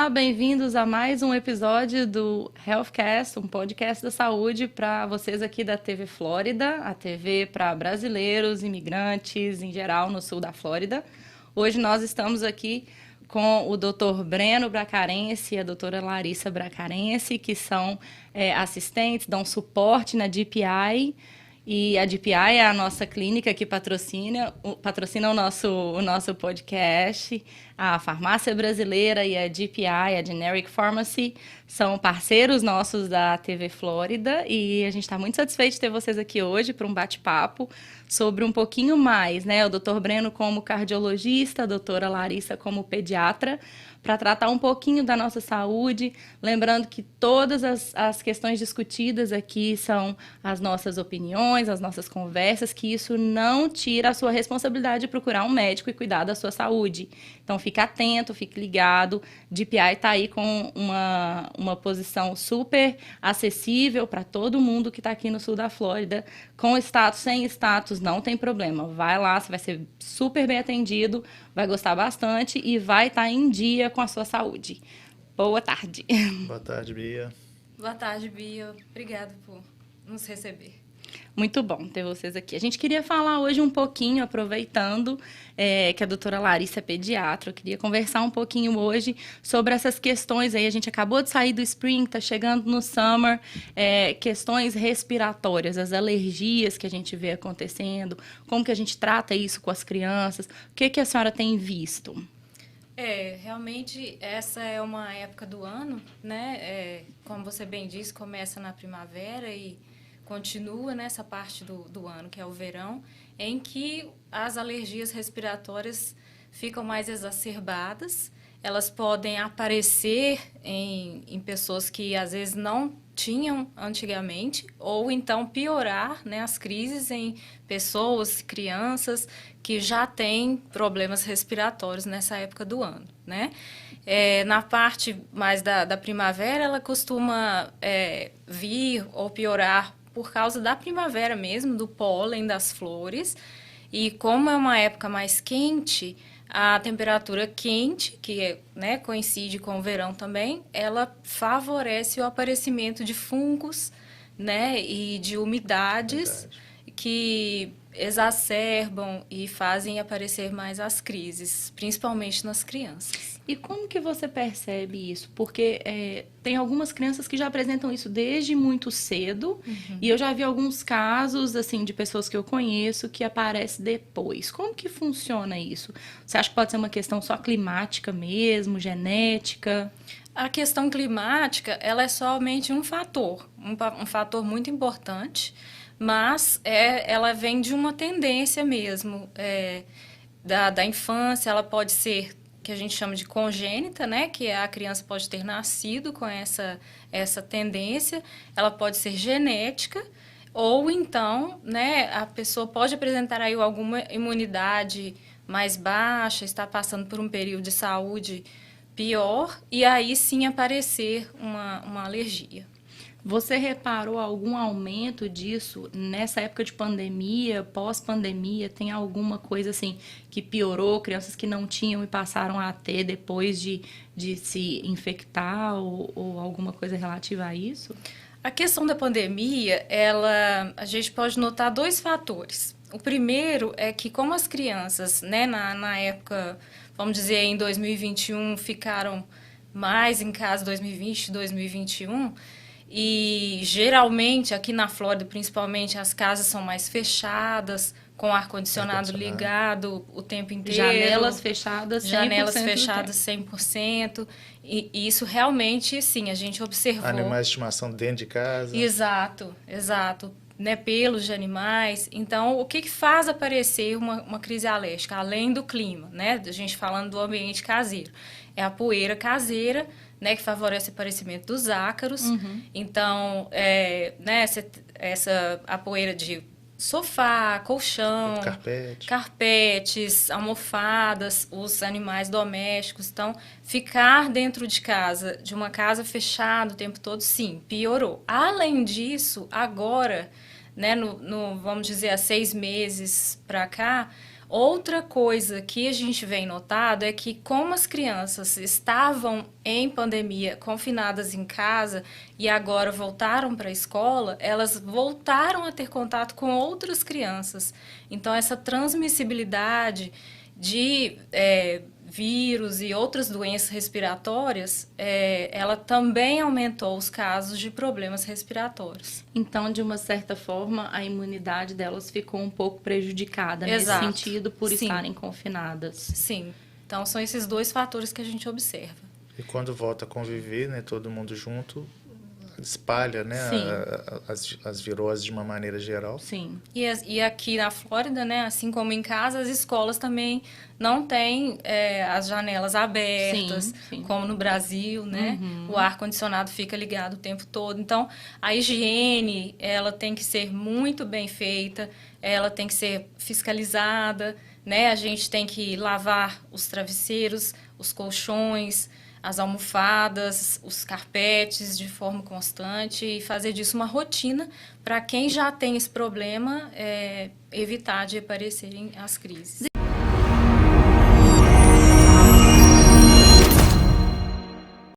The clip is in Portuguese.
Olá, bem-vindos a mais um episódio do Healthcast, um podcast da saúde para vocês aqui da TV Flórida, a TV para brasileiros, imigrantes, em geral, no sul da Flórida. Hoje nós estamos aqui com o Dr. Breno Bracarense e a doutora Larissa Bracarense, que são assistentes, dão suporte na DPI. E a DPI é a nossa clínica que patrocina o nosso podcast. A Farmácia Brasileira e a DPI, a Generic Pharmacy, são parceiros nossos da TV Flórida. E a gente está muito satisfeito de ter vocês aqui hoje para um bate-papo sobre um pouquinho mais, né? O Dr. Breno como cardiologista, a doutora Larissa como pediatra, para tratar um pouquinho da nossa saúde, lembrando que todas as questões discutidas aqui são as nossas opiniões, as nossas conversas, que isso não tira a sua responsabilidade de procurar um médico e cuidar da sua saúde. Então, fique atento, fique ligado. DPI está aí com uma posição super acessível para todo mundo que está aqui no sul da Flórida, com status, sem status, não tem problema. Vai lá, você vai ser super bem atendido, vai gostar bastante e vai estar em dia com a sua saúde. Boa tarde. Boa tarde, Bia. Boa tarde, Bia. Obrigada por nos receber. Muito bom ter vocês aqui. A gente queria falar hoje um pouquinho, aproveitando que a doutora Larissa é pediatra, eu queria conversar um pouquinho hoje sobre essas questões aí. A gente acabou de sair do Spring, está chegando no Summer, questões respiratórias, as alergias que a gente vê acontecendo, como que a gente trata isso com as crianças, o que a senhora tem visto? Realmente essa é uma época do ano, né? Como você bem disse, começa na primavera e continua nessa parte do ano, que é o verão, em que as alergias respiratórias ficam mais exacerbadas. Elas podem aparecer em pessoas que às vezes não tinham antigamente, ou então piorar, né, as crises em pessoas, crianças que já têm problemas respiratórios nessa época do ano, né? Na parte mais da primavera, ela costuma vir ou piorar por causa da primavera mesmo, do pólen das flores. E como é uma época mais quente, a temperatura quente, que né, coincide com o verão também, ela favorece o aparecimento de fungos, né, e de umidades que exacerbam e fazem aparecer mais as crises, principalmente nas crianças. E como que você percebe isso? Porque tem algumas crianças que já apresentam isso desde muito cedo, e eu já vi alguns casos assim de pessoas que eu conheço que aparece depois. Como que funciona isso? Você acha que pode ser uma questão só climática mesmo, genética? A questão climática, ela é somente um fator muito importante, mas ela vem de uma tendência mesmo da infância. Ela pode ser, que a gente chama de congênita, né? Que a criança pode ter nascido com essa tendência. Ela pode ser genética, ou então, né, a pessoa pode apresentar aí alguma imunidade mais baixa, está passando por um período de saúde pior, e aí sim aparecer uma alergia. Você reparou algum aumento disso nessa época de pandemia, pós-pandemia? Tem alguma coisa assim que piorou, crianças que não tinham e passaram a ter depois de se infectar ou alguma coisa relativa a isso? A questão da pandemia, a gente pode notar dois fatores. O primeiro é que como as crianças, né, na época, vamos dizer, em 2021, ficaram mais em casa, 2020, 2021... E geralmente aqui na Flórida, principalmente, as casas são mais fechadas, com ar-condicionado ligado o tempo inteiro. Janelas fechadas 100%. Janelas fechadas 100%. E isso realmente, sim, a gente observou. Animais de estimação dentro de casa. Exato. Né, pelos de animais. Então, o que faz aparecer uma crise alérgica, além do clima, né? A gente falando do ambiente caseiro. É a poeira caseira, né, que favorece o aparecimento dos ácaros. Então, né, a poeira de sofá, colchão, carpetes, almofadas, os animais domésticos. Então, ficar dentro de casa, de uma casa fechada o tempo todo, sim, piorou. Além disso, agora, né, vamos dizer, há 6 meses para cá, Outra coisa que a gente vem notado é que como as crianças estavam em pandemia, confinadas em casa e agora voltaram para a escola, elas voltaram a ter contato com outras crianças. Então, essa transmissibilidade de vírus e outras doenças respiratórias, ela também aumentou os casos de problemas respiratórios. Então, de uma certa forma, a imunidade delas ficou um pouco prejudicada Exato. nesse sentido por Sim. estarem confinadas. Sim. Então, são esses dois fatores que a gente observa. E quando volta a conviver, né, todo mundo junto, espalha, né, as viroses de uma maneira geral. Sim. E aqui na Flórida, né, assim como em casa, as escolas também não têm as janelas abertas, Sim, sim. como no Brasil, né? O ar-condicionado fica ligado o tempo todo. Então, a higiene, ela tem que ser muito bem feita, ela tem que ser fiscalizada, né? A gente tem que lavar os travesseiros, os colchões, as almofadas, os carpetes de forma constante e fazer disso uma rotina para quem já tem esse problema evitar de aparecerem as crises.